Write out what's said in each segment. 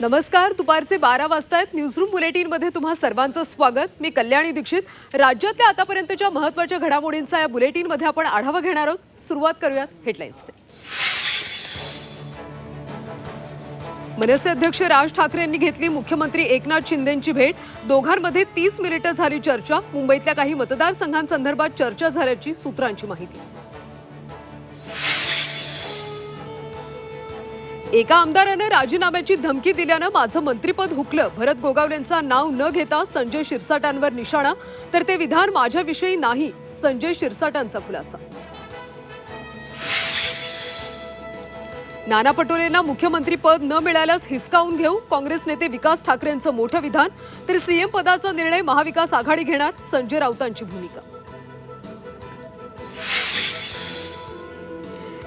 नमस्कार. दुपारचे 12 वाजतायत. न्यूजरूम बुलेटिनमध्ये तुम्हा सर्वांचं स्वागत. मी कल्याणी दीक्षित. राज्यातल्या आतापर्यंतच्या महत्त्वाच्या घडामोडींचा या बुलेटिनमध्ये आपण आढावा घेणार आहोत. सुरुवात करूयात हेडलाईन्सने. मनसे अध्यक्ष राज ठाकरे यांनी घेतली मुख्यमंत्री एकनाथ शिंदेंची भेट. दोघांमध्ये 30 मिनिटं झाली चर्चा. मुंबईतल्या काही मतदारसंघांसंदर्भात चर्चा झाल्याची सूत्रांची माहिती. एका आमदारानं राजीनाम्याची धमकी दिल्यानं माझं मंत्रिपद हुकलं. भरत गोगावलेंचं नाव न घेता संजय शिरसाटांवर निशाणा. तर ते विधान माझ्याविषयी नाही, संजय शिरसाटांचा खुलासा. नाना पटोलेंना मुख्यमंत्रीपद न मिळाल्यास हिसकावून घेऊ. काँग्रेस नेते विकास ठाकरेंचं मोठं विधान. तर सीएम पदाचा निर्णय महाविकास आघाडी घेणार, संजय राऊतांची भूमिका.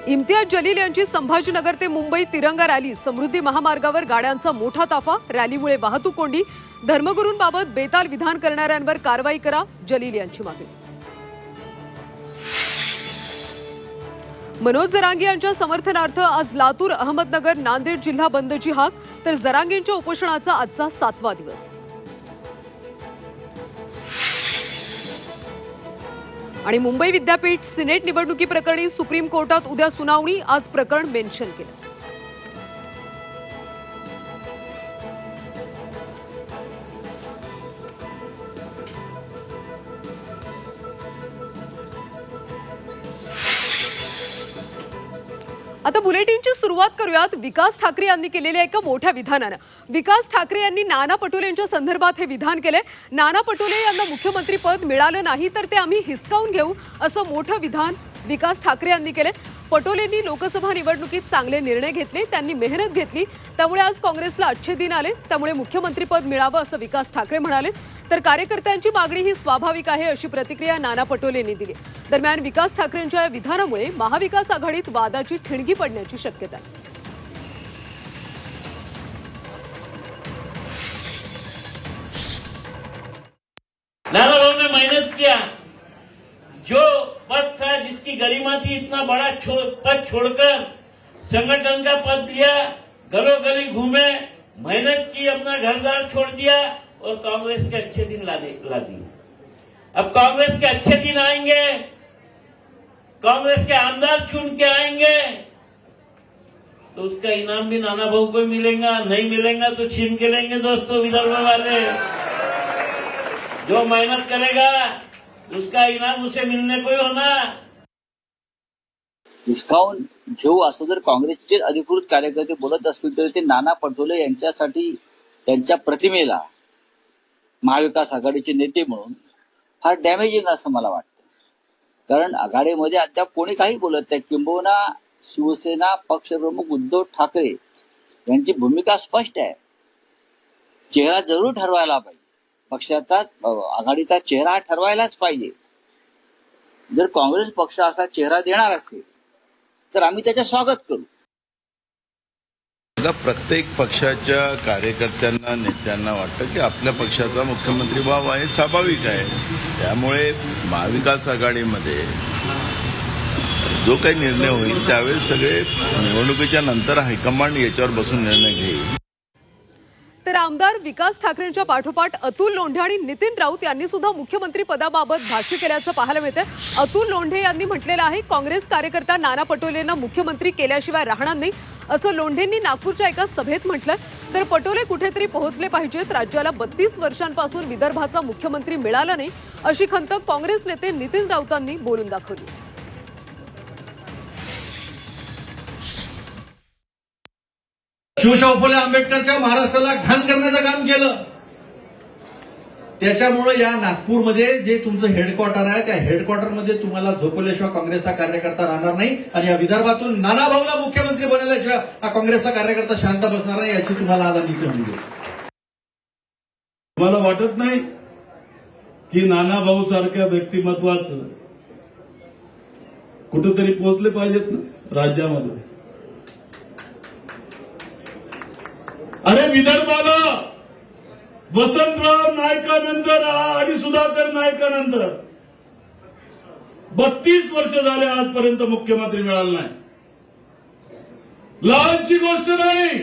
इम्तियाज जलील यांची संभाजीनगर ते मुंबई तिरंगा रॅली. समृद्धी महामार्गावर गाड्यांचा मोठा ताफा. रॅलीमुळे वाहतूक कोंडी. धर्मगुरूंबाबत बेताल विधान करणाऱ्यांवर कारवाई करा, जलील यांची मागणी. मनोज जरांगे यांच्या समर्थनार्थ आज लातूर, अहमदनगर, नांदेड जिल्हा बंदची हाक. तर जरांगेंच्या उपोषणाचा आजचा 7वा दिवस. आणि मुंबई विद्यापीठ सिनेट निवडणुकीप्रकरणी सुप्रीम कोर्टात उद्या सुनावणी. आज प्रकरण मेन्शन केलं. आता बुलेटिनची सुरुवात करूयात विकास ठाकरे यांनी केलेल्या एका मोठ्या विधानानं. विकास ठाकरे यांनी नाना पटोलेंच्या संदर्भात हे विधान केले. नाना पटोले यांना मुख्यमंत्रीपद मिळालं नाही तर ते आम्ही हिसकावून घेऊ, असं मोठं विधान विकास ठाकरे यांनी केले. पटोलेंनी लोकसभा निवडणुकीत चांगले निर्णय घेतले, त्यांनी मेहनत घेतली, त्यामुळे आज काँग्रेसला अच्छे दिन आले. त्यामुळे मुख्यमंत्रीपद मिळावं असं विकास ठाकरे म्हणाले. तर कार्यकर्त्यांची मागणी ही स्वाभाविक आहे अशी प्रतिक्रिया नाना पटोलेंनी दिली. दरम्यान विकास ठाकरेंच्या या विधानामुळे महाविकास आघाडीत वादाची ठिणगी पडण्याची शक्यता आहे. नाना भाऊ ने मेहनत किया, जो पद था जिसकी गरिमा थी, इतना बड़ा पद छोड़कर संगठन का पद दिया, गलो गली घूमे, मेहनत की, अपना घर-द्वार छोड़ दिया और कांग्रेस के अच्छे दिन ला दिए. अब कांग्रेस के अच्छे दिन आएंगे, कांग्रेस के आमदार चुन के आएंगे, तो उसका इनाम भी नाना भाऊ को मिलेगा. नहीं मिलेगा तो छीन के लेंगे दोस्तों विदर्भ वाले. जो मेहनत करेगा उसका इनाम उसे मिलने को ही होना. हिसकावून घेऊ असं जर काँग्रेसचे अधिकृत कार्यकर्ते बोलत असतील तर ते नाना पटोले यांच्यासाठी, त्यांच्या प्रतिमेला महाविकास आघाडीचे नेते म्हणून फार डॅमेजिंग असं मला वाटतं. कारण आघाडीमध्ये अद्याप कोणी काही बोलत नाही. किंबहुना शिवसेना पक्षप्रमुख उद्धव ठाकरे यांची भूमिका स्पष्ट आहे. चेहरा जरूर ठरवायला पाहिजे. पक्षाचा, आघाडीचा चेहरा ठरवायलाच पाहिजे. जर काँग्रेस पक्ष असा चेहरा देणार असेल तर आम्ही त्याचं स्वागत करू. प्रत्येक पक्षाच्या कार्यकर्त्यांना, नेत्यांना वाटतं की आपल्या पक्षाचा मुख्यमंत्री व्हावा, हे स्वाभाविक आहे. त्यामुळे महाविकास आघाडीमध्ये जो काही निर्णय होईल त्यावेळेस सगळे निवडणुकीच्या नंतर हायकमांड याच्यावर बसून निर्णय घेईल. तर आमदार विकास ठाकरेंच्या पाठोपाठ अतुल लोंढे आणि नितीन राऊत यांनी सुद्धा मुख्यमंत्री पदाबाबत भाष्य केल्याचं पाहायला मिळतंय. अतुल लोंढे यांनी म्हटलेलं आहे, काँग्रेस कार्यकर्ता नाना पटोलेंना मुख्यमंत्री केल्याशिवाय राहणार नाही, असं लोंढेंनी नागपूरच्या एका सभेत म्हटलं. तर पटोले कुठेतरी पोहोचले पाहिजेत. राज्याला 32 वर्षांपासून विदर्भाचा मुख्यमंत्री मिळाला नाही, अशी खंत काँग्रेस नेते नितीन राऊतांनी बोलून दाखवली. शिवशाहू फुले आंबेडकरच्या महाराष्ट्राला घाण करण्याचं काम केलं. त्याच्यामुळे या नागपूरमध्ये जे तुमचं हेडक्वार्टर आहे, त्या हेडक्वार्टरमध्ये तुम्हाला झोपवल्याशिवाय काँग्रेसचा कार्यकर्ता राहणार नाही. आणि या विदर्भातून नाना भाऊला मुख्यमंत्री बनवल्याशिवाय हा काँग्रेसचा कार्यकर्ता शांत बसणार नाही, याची तुम्हाला आज आम्ही कमी देऊ. मला वाटत नाही की नाना भाऊ सारख्या व्यक्तिमत्वाचं कुठेतरी पोहोचले पाहिजेत ना राज्यामध्ये. अरे विदर्भाला वसंतराव नाईकानंतर आणि सुधाकर नाईकानंतर 32 वर्ष झाले आजपर्यंत मुख्यमंत्री मिळाला नाही. लहानशी गोष्ट नाही.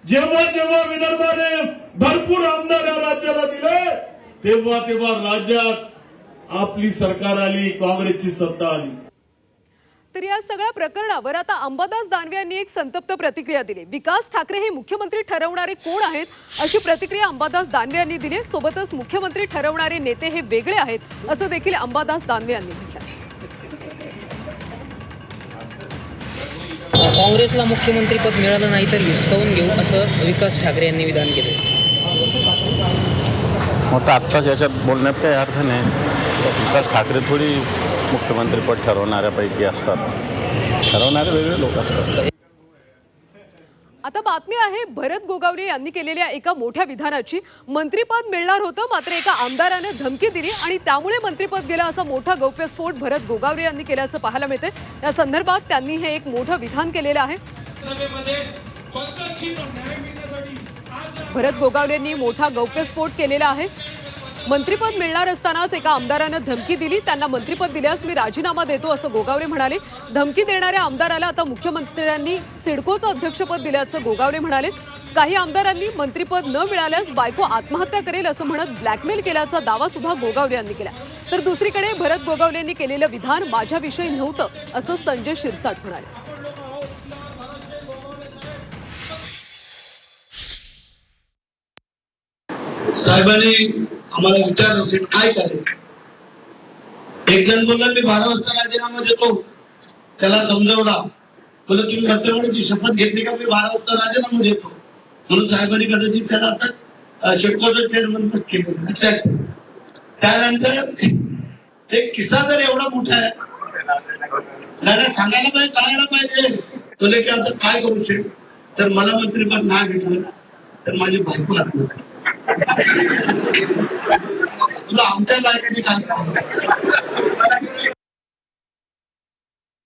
जेव्हा जेव्हा विदर्भाने भरपूर आमदार या राज्याला दिले तेव्हा तेव्हा राज्यात आपली सरकार आली, काँग्रेसची सत्ता आली. तर या सगळ्या प्रकरणावर आता अंबादास दानवे यांनी एक संतप्त प्रतिक्रिया दिली. विकास ठाकरे हे मुख्यमंत्री ठरवणारे कोण आहेत अशी प्रतिक्रिया अंबादास दानवे यांनी दिली. सोबतच मुख्यमंत्री ठरवणारे नेते हे वेगळे आहेत असं देखील अंबादास दानवे यांनी म्हटलं. काँग्रेसला मुख्यमंत्रीपद मिळालं नाही तर हिसकावून घेऊ असं विकास ठाकरे यांनी विधान केले. मग आत्ताच याच्यात बोलण्यात काही अर्थ नाही. विकास ठाकरे थोडी मुख्यमंत्रीपद ठरवणाऱ्यापैकी असतात, ठरवणारे वेगळे लोक असतात. आता बातमी आहे भरत गोगावले यांनी केलेल्या एका मोठ्या विधानाची. मंत्रिपद मिळणार होतं, मात्र एका आमदाराने धमकी दिली आणि त्यामुळे मंत्रिपद गेलं असा मोठा गौप्यस्फोट भरत गोगावले यांनी केल्याचं पाहायला मिळते. या संदर्भात त्यांनी हे एक मोठं विधान केलेलं आहे. भरत गोगावलेंनी मोठा गौप्यस्फोट केलेला आहे. मंत्रिपद मिळणार असतानाच एका आमदारानं धमकी दिली. त्यांना मंत्रिपद दिल्यास मी राजीनामा देतो असं गोगावले म्हणाले. धमकी देणाऱ्या आमदाराला आता मुख्यमंत्र्यांनी सिडकोचं अध्यक्षपद दिल्याचं गोगावले म्हणाले. काही आमदारांनी मंत्रिपद न मिळाल्यास बायको आत्महत्या करेल असं म्हणत ब्लॅकमेल केल्याचा दावा सुद्धा गोगावले यांनी केला. तर दुसरीकडे भरत गोगावले यांनी केलेलं विधान माझ्याविषयी नव्हतं असं संजय शिरसाट म्हणाले. साहेबांनी आम्हाला विचारलं असेल काय करायचं. एक जण बोलला मी 12 वाजता राजीनामा देतो, त्याला समजवला, बोलला तुम्ही मंत्रिमंडळाची शपथ घेतली का? मी 12 वाजता राजीनामा देतो. म्हणून साहेबांनी कदाचित त्याला आता शेडकोचं चेअरमन पद केलं. लक्षात. त्यानंतर एक किस्सा जर एवढा मोठा आहे, मला सांगायला पाहिजे, कळायला पाहिजे. बोले की आता काय करू शेड, तर मला मंत्रिपद नाही भेटलं तर माझी बायको आत्महत्या. तुला आमच्या बायकोची काय?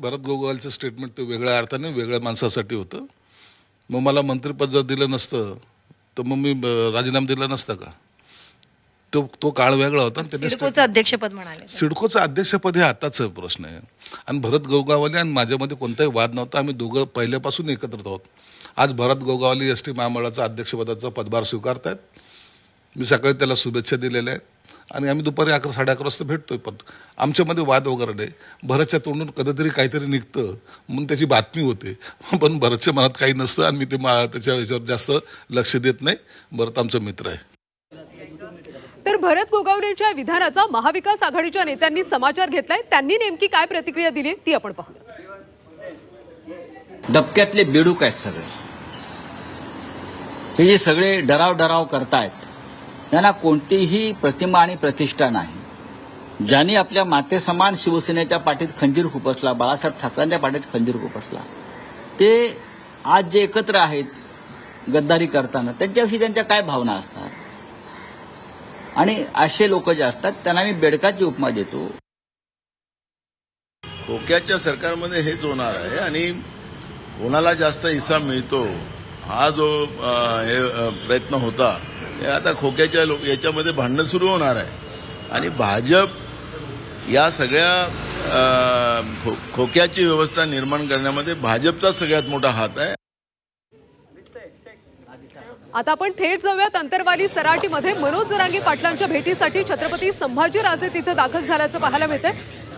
भरत गोगावलेचं स्टेटमेंट ते वेगळ्या अर्थाने वेगळ्या माणसासाठी होतं. मग मला मंत्रिपद जर दिलं नसतं तर मग मी राजीनामा दिला नसता का? तो काळ वेगळा होता. सिडकोचं अध्यक्षपद म्हणाले. सिडकोचं अध्यक्षपद हे आताच प्रश्न आहे. आणि भरत गोगावले आणि माझ्यामध्ये कोणताही वाद नव्हता. आम्ही दोघं पहिल्यापासून एकत्र आहोत. आज भरत गोगावले एसटी महामंडळाचं अध्यक्षपदाचा पदभार स्वीकारतायत. मी सकाळी त्याला शुभेच्छा दिलेल्या आहेत आणि आम्ही दुपारी 11-11:30 वाजता भेटतोय. पण आमच्यामध्ये वाद वगैरे नाही. भरतच्या तोंडून कधीतरी काहीतरी निघतं म्हणून त्याची बातमी होते, पण भरतच्या मनात काही नसतं आणि मी ते त्याच्या याच्यावर जास्त लक्ष देत नाही. भरत आमचा मित्र आहे. तर भरत गोगावलेंच्या विधानाचा महाविकास आघाडीच्या नेत्यांनी समाचार घेतलाय. त्यांनी नेमकी काय प्रतिक्रिया दिली ती आपण पाहूया. डबक्यातले बेडूक आहेत सगळे. हे जे सगळे डराव करतायत त्यांना कोणतीही प्रतिमा आणि प्रतिष्ठा नाही. ज्यांनी आपल्या मातेसमान शिवसेनेच्या पाठीत खंजीर खुपसला, बाळासाहेब ठाकरेंच्या पाठीत खंजीर खुपसला, ते आज जे एकत्र आहेत गद्दारी करताना त्यांच्याविषयी त्यांच्या काय भावना असतात. आणि असे लोक जे असतात त्यांना मी बेडकाची उपमा देतो. खोक्याच्या सरकारमध्ये हेच होणार आहे आणि कोणाला जास्त हिस्सा मिळतो हा जो प्रयत्न होता, आता खोक्याच्या याच्यामध्ये भांडणं सुरू होणार आहे. आणि भाजप या सगळ्या खोक्याची व्यवस्था निर्माण करण्यामध्ये भाजपचा सगळ्यात मोठा हात आहे. आता आपण थेट जाऊयात अंतरवाली सराटीमध्ये. मनोज जरांगे पाटलांच्या भेटीसाठी छत्रपती संभाजीराजे तिथे दाखल झाल्याचं पाहायला मिळतंय.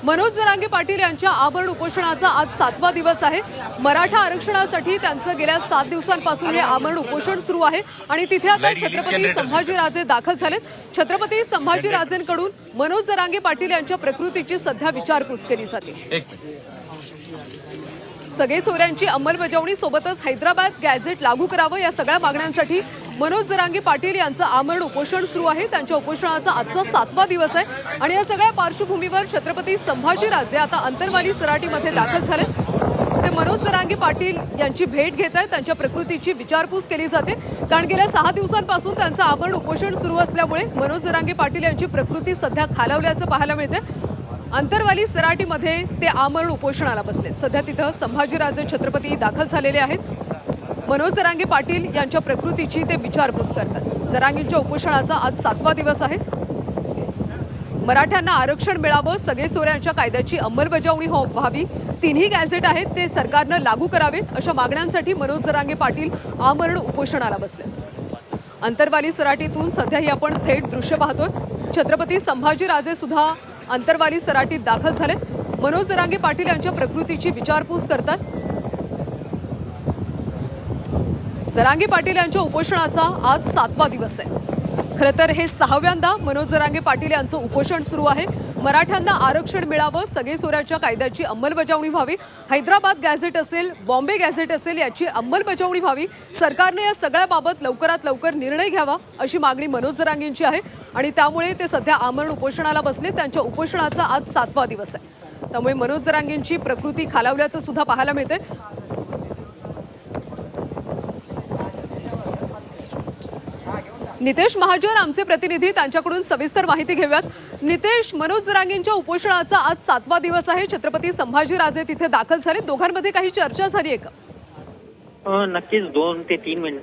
मनोज जरांगे पाटील यांच्या आमरण उपोषणाचा आज 7वा दिवस आहे. मराठा आरक्षणासाठी त्यांचं गेल्या 7 दिवसांपासून हे आमरण उपोषण सुरू आहे आणि तिथे आता छत्रपती संभाजीराजे दाखल झालेत. छत्रपती संभाजीराजेंकडून मनोज जरांगे पाटील यांच्या प्रकृतीची सध्या विचारपूस केली जाते. सगळे सोयऱ्यांची अंमलबजावणी सोबतच हैदराबाद गॅझेट लागू करावं या सगळ्या मागण्यांसाठी मनोज जरांगे पाटील यांचं आमरण उपोषण सुरू आहे. त्यांच्या उपोषणाचा आजचा 7वा दिवस आहे आणि या सगळ्या पार्श्वभूमीवर छत्रपती संभाजीराजे आता अंतरवाली सराटीमध्ये दाखल झाले. ते मनोज जरांगे पाटील यांची भेट घेत आहेत. त्यांच्या प्रकृतीची विचारपूस केली जाते, कारण गेल्या 6 दिवसांपासून त्यांचं आमरण उपोषण सुरू असल्यामुळे मनोज जरांगे पाटील यांची प्रकृती सध्या खालावल्याचं पाहायला मिळते. अंतरवाली सराटीमध्ये ते आमरण उपोषणाला बसलेत. सध्या तिथं संभाजीराजे छत्रपती दाखल झालेले आहेत. मनोज जरांगे पाटील यांच्या प्रकृतीची ते विचारपूस करतात. जरांगेंच्या उपोषणाचा आज 7वा दिवस आहे. मराठ्यांना आरक्षण मिळावं, सगळे सोयऱ्यांच्या कायद्याची अंमलबजावणी व्हावी, तिन्ही गॅझेट आहेत ते सरकारनं लागू करावे, अशा मागण्यांसाठी मनोज जरांगे पाटील आमरण उपोषणाला बसले. अंतरवाली सराटीतून सध्याही आपण थेट दृश्य पाहतोय. छत्रपती संभाजीराजे सुद्धा अंतरवाली सराटीत दाखल झाले. मनोज जरांगे पाटील यांच्या प्रकृतीची विचारपूस करतात. जरांगे पाटील यांच्या उपोषणाचा आज 7वा दिवस आहे. खरं तर हे 6व्यांदा मनोज जरांगे पाटील यांचं उपोषण सुरू आहे. मराठ्यांना आरक्षण मिळावं, सगळे सोयऱ्याच्या कायद्याची अंमलबजावणी व्हावी, हैदराबाद गॅझेट असेल, बॉम्बे गॅझेट असेल याची अंमलबजावणी व्हावी, सरकारने या सगळ्याबाबत लवकरात लवकर निर्णय घ्यावा अशी मागणी मनोज जरांगेंची आहे. आणि त्यामुळे ते सध्या आमरण उपोषणाला बसले. त्यांच्या उपोषणाचा आज 7वा दिवस आहे. त्यामुळे मनोज जरांगेंची प्रकृती खालावल्याचं सुद्धा पाहायला मिळते. नितेश महाजन आमचे प्रतिनिधी, त्यांच्याकडून सविस्तर माहिती घेऊयात. नितेश, मनोज जरांगेंच्या उपोषणाचा आज 7वा दिवस आहे. छत्रपती संभाजीराजे तिथे दाखल झाले. दोघांमध्ये काही चर्चा झाली आहे का? नक्कीच 2 ते 3 मिनिट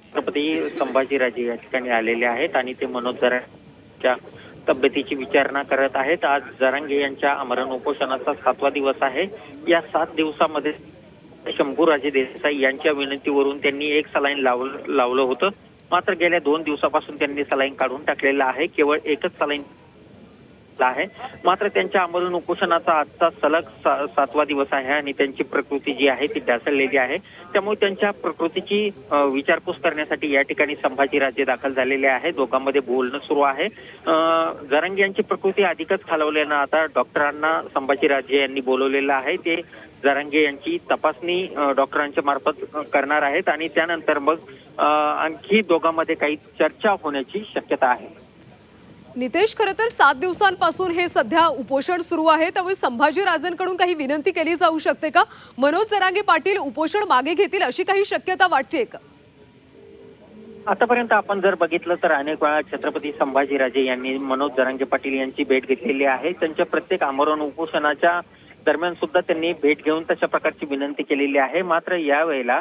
छत्रपती संभाजीराजे या ठिकाणी आलेले आहेत आणि ते मनोज जरांगेंच्या तब्येतीची विचारणा करत आहेत. आज जरांगे यांच्या आमरण उपोषणाचा 7वा दिवस आहे. या 7 दिवसामध्ये शंभूराजे देसाई यांच्या विनंतीवरून त्यांनी एक सलाईन लावलं होतं. मात्र गेल्या 2 दिवसापासून त्यांनी सलाईन काढून टाकलेला आहे. केवळ एकच सलाईन आहे. मात्र त्यांच्या आमरण उपोषणाचा आजचा सलग 7वा दिवस आहे आणि त्यांची प्रकृती जी आहे ती ढासळलेली आहे. त्यामुळे त्यांच्या प्रकृतीची विचारपूस करण्यासाठी या ठिकाणी संभाजीराजे दाखल झालेले आहे. दोघांमध्ये बोलणं सुरू आहे. जरांगे यांची प्रकृती अधिकच खालावल्यानं आता डॉक्टरांना संभाजीराजे यांनी बोलवलेलं आहे. ते जरांगे यांची तपासणी डॉक्टरांच्या मार्फत करणार आहेत आणि त्यानंतर मग आणखी दोघांमध्ये काही चर्चा होण्याची शक्यता आहे. नितेश, खरं तर 7 दिवसांपासून हे सध्या उपोषण सुरू आहे. त्यामुळे संभाजीराजेंकडून काही विनंती केली जाऊ शकते का? मनोज जरांगे पाटील उपोषण मागे घेतील अशी काही शक्यता वाटते का? आतापर्यंत आपण जर बघितलं तर अनेक वेळा छत्रपती संभाजीराजे यांनी मनोज जरांगे पाटील यांची भेट घेतलेली आहे. त्यांच्या प्रत्येक आमरण उपोषणाच्या दरम्यान सुद्धा त्यांनी भेट घेऊन तशा प्रकारची विनंती केलेली आहे. मात्र यावेळेला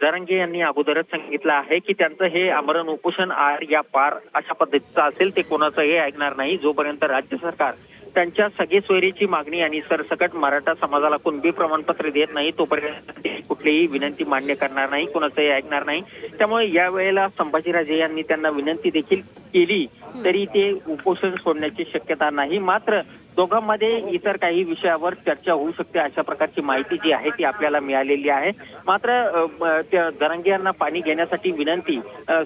जरांगे यांनी अगोदरच सांगितलं आहे की त्यांचं हे आमरण उपोषण आर या पार अशा पद्धतीचं असेल. ते कोणाचंही ऐकणार नाही जोपर्यंत राज्य सरकार त्यांच्या सगळी सोयरीची मागणी आणि सरसकट मराठा समाजाला कुणबी प्रमाणपत्र देत नाही तोपर्यंत कुठलीही विनंती मान्य करणार नाही, कोणाचंही ऐकणार नाही. त्यामुळे यावेळेला संभाजीराजे यांनी त्यांना विनंती देखील केली तरी ते उपोषण सोडण्याची शक्यता नाही. मात्र दोघांमध्ये इतर काही विषयावर चर्चा होऊ शकते अशा प्रकारची माहिती जी आहे ती आपल्याला मिळालेली आहे. मात्र त्या जरांगे यांना पाणी घेण्यासाठी विनंती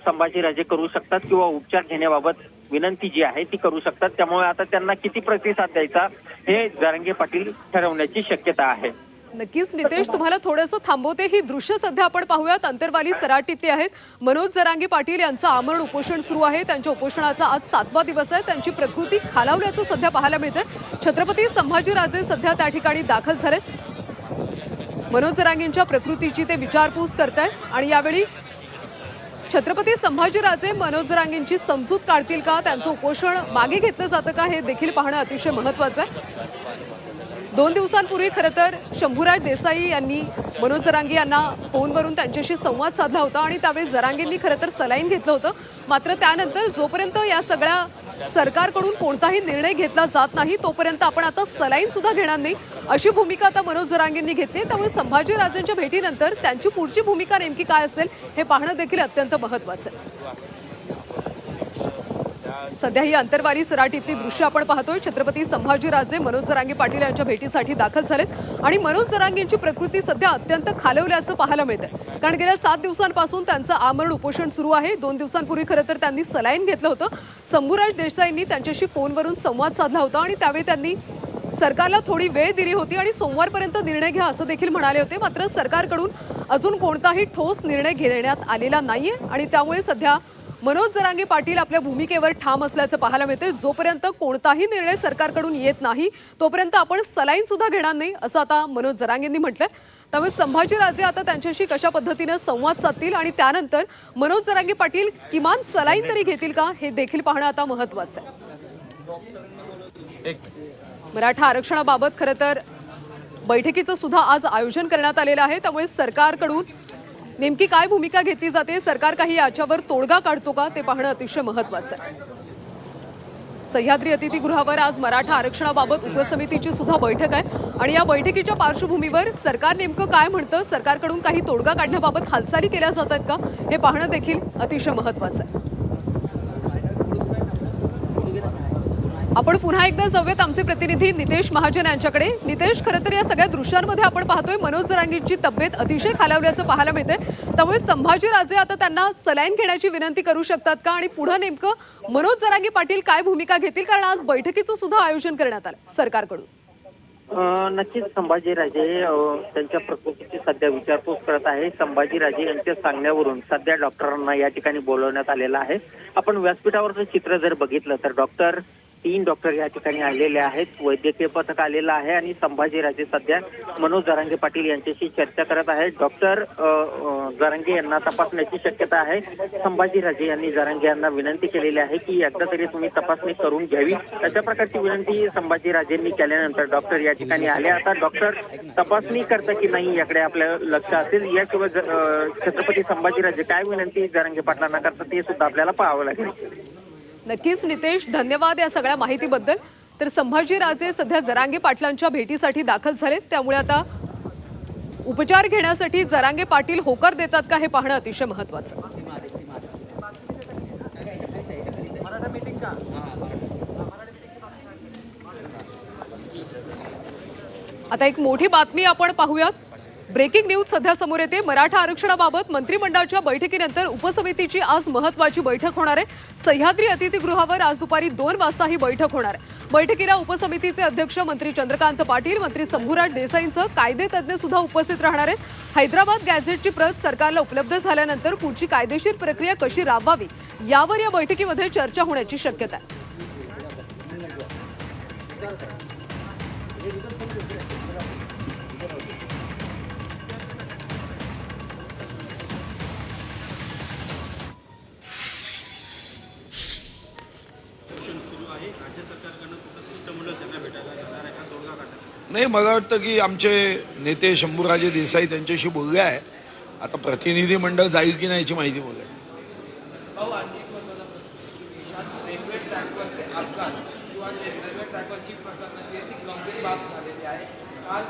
संभाजीराजे करू शकतात किंवा उपचार घेण्याबाबत विनंती जी आहे ती करू शकतात. त्यामुळे आता त्यांना किती प्रतिसाद द्यायचा हे जरांगे पाटील ठरवण्याची शक्यता आहे. नक्कीच नितेश, तुम्हाला थोडंसं थांबवते. ही दृश्य सध्या आपण पाहूयात. अंतरवाली सराटीतली आहेत. मनोज जरांगे पाटील यांचं आमरण उपोषण सुरू आहे. त्यांच्या उपोषणाचा आज 7वा दिवस आहे. त्यांची प्रकृती खालावल्याचं सध्या पाहायला मिळतंय. छत्रपती संभाजीराजे सध्या त्या ठिकाणी दाखल झालेत. मनोज जरांगेंच्या प्रकृतीची ते विचारपूस करतायत आणि यावेळी छत्रपती संभाजीराजे मनोज जरांगेंची समजूत काढतील का, त्यांचं उपोषण मागे घेतलं जातं का, हे देखील पाहणं अतिशय महत्त्वाचं आहे. 2 दिवसांपूर्वी खरं तर शंभूराज देसाई यांनी मनोज जरांगे यांना फोनवरून त्यांच्याशी संवाद साधला होता आणि त्यावेळी जरांगेंनी खरं तर सलाईन घेतलं होतं. मात्र त्यानंतर जोपर्यंत या सगळ्या सरकारकडून कोणताही निर्णय घेतला जात नाही तोपर्यंत आपण आता सलाईन सुद्धा घेणार नाही अशी भूमिका आता मनोज जरांगेंनी घेतली. त्यामुळे संभाजीराजेंच्या भेटीनंतर त्यांची पुढची भूमिका नेमकी काय असेल हे पाहणं देखील अत्यंत महत्त्वाचं आहे. सध्या ही अंतरवाली सराटीतली दृश्य आपण पाहतोय. छत्रपती संभाजीराजे मनोज जरांगे पाटील यांच्या भेटीसाठी दाखल झालेत आणि मनोज जरांगेंची प्रकृती सध्या अत्यंत खालवल्याचं पाहायला मिळतंय. कारण गेल्या 7 दिवसांपासून त्यांचं आमरण उपोषण सुरू आहे. 2 दिवसांपूर्वी खरं तर त्यांनी सलाईन घेतलं होतं. शंभूराज देसाईंनी त्यांच्याशी फोनवरून संवाद साधला होता आणि त्यावेळी त्यांनी सरकारला थोडी वेळ दिली होती आणि सोमवारपर्यंत निर्णय घ्या असं देखील म्हणाले होते. मात्र सरकारकडून अजून कोणताही ठोस निर्णय घेण्यात आलेला नाहीये आणि त्यामुळे सध्या मनोज जरांगे पाटील आपल्या भूमिकेवर ठाम असल्याचं पाहायला मिळते. जोपर्यंत कोणताही निर्णय सरकारकडून येत नाही तोपर्यंत आपण सलाईन सुद्धा घेणार नाही असं आता मनोज जरांगेंनी म्हटलंय. त्यामुळे संभाजीराजे आता त्यांच्याशी कशा पद्धतीनं संवाद साधतील आणि त्यानंतर मनोज जरांगे पाटील किमान सलाईन तरी घेतील का हे देखील पाहणं आता महत्त्वाचं आहे. मराठा आरक्षणाबाबत खरं तर बैठकीचं सुद्धा आज आयोजन करण्यात आलेलं आहे. त्यामुळे सरकारकडून नेमकी काय भूमिका घेतली जाते, सरकार काही याच्यावर तोडगा काढतो का ते पाहणं अतिशय महत्त्वाचं आहे. सह्याद्री अतिथीगृहावर आज मराठा आरक्षणाबाबत उपसमितीची सुद्धा बैठक आहे आणि या बैठकीच्या पार्श्वभूमीवर सरकार नेमकं काय म्हणतं, सरकारकडून काही तोडगा काढण्याबाबत हालचाली केल्या जात आहेत का, हे पाहणं देखील अतिशय महत्त्वाचं आहे. आपण पुन्हा एकदा जाऊयात आमचे प्रतिनिधी नितेश महाजन यांच्याकडे. नितेश, खरं तर या सगळ्या दृश्यांमध्ये आपण पाहतोय मनोज जरांगेंची तब्येत अतिशय खालावल्याचं पाहायला मिळतंय. त्यामुळे संभाजीराजे आता त्यांना सलाईन घेण्याची विनंती करू शकतात का आणि पुढे नेमकं मनोज जरांगे पाटील काय भूमिका घेतील, कारण आज बैठकीचं सुद्धा आयोजन करण्यात आलं सरकारकडून. नक्कीच संभाजीराजे त्यांच्या प्रकृतीची सध्या विचारपूस करत आहे. संभाजीराजे यांच्या सांगण्यावरून सध्या डॉक्टरांना या ठिकाणी बोलवण्यात आलेलं आहे. आपण व्यासपीठावरचं चित्र जर बघितलं तर 3 डॉक्टर या ठिकाणी आलेले आहेत, वैद्यकीय पथक आलेलं आहे आणि संभाजीराजे सध्या मनोज जरांगे पाटील यांच्याशी चर्चा करत आहेत. डॉक्टर जरांगे यांना तपासण्याची शक्यता आहे. संभाजीराजे यांनी जरांगे यांना विनंती केलेली आहे की एकदा तरी तुम्ही तपासणी करून घ्यावी, अशा प्रकारची विनंती संभाजीराजेंनी केल्यानंतर डॉक्टर या ठिकाणी आले. आता डॉक्टर तपासणी करतं की नाही याकडे आपलं लक्ष असेल. याशिवाय छत्रपती संभाजीराजे काय विनंती जरांगे पाटलांना करतात ते सुद्धा आपल्याला पाहावं लागेल. नक्कीच नितेश, धन्यवाद या सगळ्या माहितीबद्दल. तर संभाजीराजे सध्या जरांगे पाटलांच्या भेटीसाठी दाखल झालेत, त्यामुळे आता उपचार घेण्यासाठी जरांगे पाटील होकार देतात का हे पाहणं अतिशय महत्त्वाचं. आता एक मोठी बातमी आपण पाहूयात. ब्रेकिंग न्यूज सध्या समोर येते. मराठा आरक्षणाबाबत मंत्रिमंडळाच्या बैठकीनंतर उपसमितीची आज महत्त्वाची बैठक होणार आहे. सह्याद्री अतिथीगृहावर आज दुपारी 2 वाजता ही बैठक होणार आहे. बैठकीला उपसमितीचे अध्यक्ष मंत्री चंद्रकांत पाटील, मंत्री शंभूराज देसाईंसह कायदे तज्ज्ञ सुद्धा उपस्थित राहणार आहेत. हैदराबाद गॅझेटची प्रत सरकारला उपलब्ध झाल्यानंतर पुढची कायदेशीर प्रक्रिया कशी राबवावी यावर या बैठकीमध्ये चर्चा होण्याची शक्यता आहे. नाही, मला वाटतं की आमचे नेते शंभूराजे देसाई त्यांच्याशी बोलले आहे. आता प्रतिनिधी मंडळ जाईल की नाही याची माहिती बोलले. रेल्वे ट्रॅकवरचे अपघात किंवा रेल्वे ट्रॅकवरची प्रकरणाची ती गंभीर बाब झालेली आहे. काल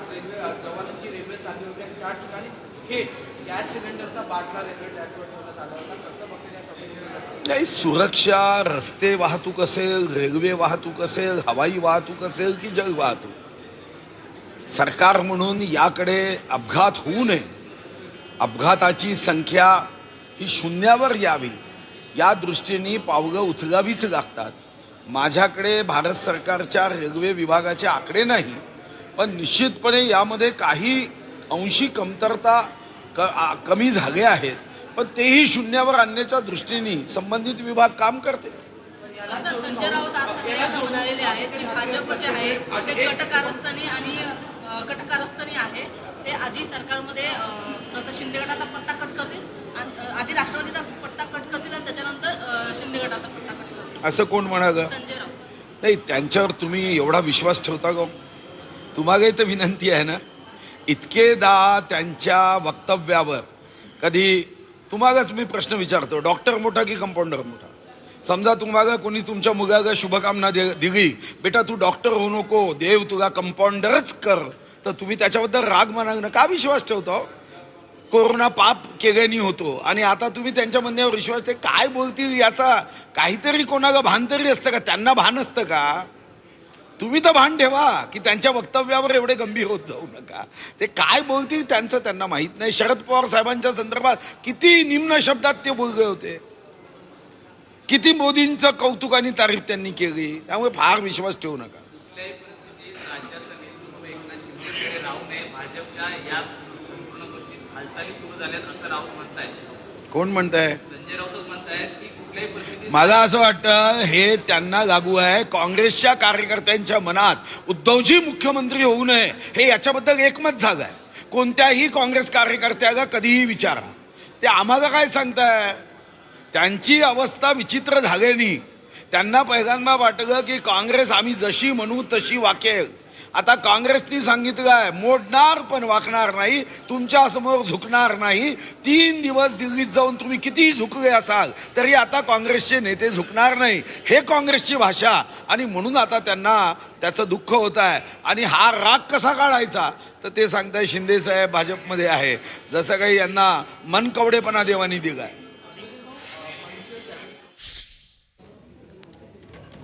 जवानांची रेल्वे चालली होती आणि त्या ठिकाणी थेट गॅस सिलेंडरचा बाटला रेल्वे ट्रॅकवर ठेवण्यात आला होता. कसं बघते या सगळ्या नाही, सुरक्षा, रस्ते वाहतूक असेल, रेल्वे वाहतूक असेल, हवाई वाहतूक असेल की जल वाहतूक, सरकार म्हणून याकडे अपघात होऊ नये, अपघाताची संख्या ही शून्यावर यावी या दृष्टीने पावलं उचलावीच लागतात. माझ्याकडे भारत सरकारच्या रेल्वे विभागाचे आकडे नाही, पण निश्चितपणे यामध्ये काही अंशी कमतरता कमी झाले आहेत, पण तेही शून्यावर आणण्याच्या दृष्टीने संबंधित विभाग काम करते. संजय राऊत आज म्हणालेले आहेत की भाजप जे आहे ते कटकारस्थानी आहे. ते आधी सरकारमध्ये शिंदे गटाचा पत्ता कट करतील, आधी राष्ट्रवादीचा पत्ता कट करतील आणि त्याच्यानंतर शिंदे गटाचा पत्ता कट करतील असं कोण म्हणालं? संजय राऊत. नाही, त्यांच्यावर तुम्ही एवढा विश्वास ठेवता का? तुम्हाला तर विनंती आहे ना, इतकेदा त्यांच्या वक्तव्यावर कधी तुम्हालाच मी प्रश्न विचारतो, डॉक्टर मोठा की कंपाऊंडर मोठा? समजा तुम्हाला कोणी तुमच्या मुलाला शुभकामना दिली, बेटा तू डॉक्टर होऊ नको, देव तुला कंपाऊंडरच कर, तर तुम्ही त्याच्याबद्दल राग मानाल ना? का विश्वास ठेवतो? कोरोना पाप केल्याने होतो आणि आता तुम्ही त्यांच्या म्हणण्यावर विश्वास, ते काय बोलतील याचा काहीतरी कोणाला भान तरी असतं का? त्यांना भान असतं का? तुम्ही तर भान ठेवा की त्यांच्या वक्तव्यावर एवढे गंभीर होत जाऊ नका. ते काय बोलतील त्यांचं त्यांना माहीत नाही. शरद पवार साहेबांच्या संदर्भात किती निम्न शब्दात ते बोलले होते, किती मोदींचं कौतुक आणि तारीफ त्यांनी केली. त्यामुळे फार विश्वास ठेवू नका. कोण म्हणताय? मला असं वाटतं हे त्यांना लागू आहे. काँग्रेसच्या कार्यकर्त्यांच्या मनात उद्धवजी मुख्यमंत्री होऊ नये हे याच्याबद्दल एकमत झालं आहे. कोणत्याही काँग्रेस कार्यकर्त्याला कधीही विचारा, ते आम्हाला काय सांगताय? त्यांची अवस्था विचित्र झाल्याने त्यांना पहिल्यांदा वाटलं की काँग्रेस आम्ही जशी म्हणू तशी वाकेल आता काँग्रेसनी सांगितलं आहे मोडणार पण वाकणार नाही, तुमच्या समोर झुकणार नाही. 3 दिवस दिल्लीत जाऊन तुम्ही कितीही झुकले असाल तरी आता काँग्रेसचे नेते झुकणार नाही, हे काँग्रेसची भाषा. आणि म्हणून आता त्यांना त्याचं दुःख होत आहे. आणि हा राग कसा काढायचा तर ते सांगताय शिंदे साहेब भाजपमध्ये आहे, जसं काही यांना मनकवडेपणा देवानी दिलाय.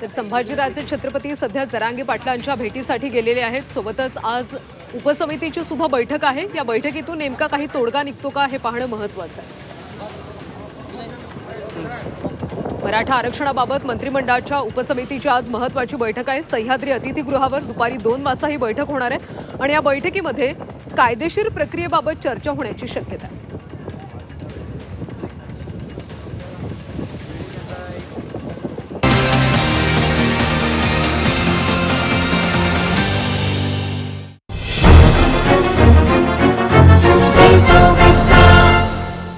तर संभाजीराजे छत्रपती सध्या जरांगे पाटलांच्या भेटीसाठी गेलेले आहेत. सोबतच आज उपसमितीची सुद्धा बैठक आहे. या बैठकीतून नेमका काही तोडगा निघतो का हे पाहणं महत्त्वाचं आहे. मराठा आरक्षणाबाबत मंत्रिमंडळाच्या उपसमितीची आज महत्त्वाची बैठक आहे. सह्याद्री अतिथीगृहावर दुपारी 2 वाजता ही बैठक होणार आहे आणि या बैठकीमध्ये कायदेशीर प्रक्रियेबाबत चर्चा होण्याची शक्यता आहे.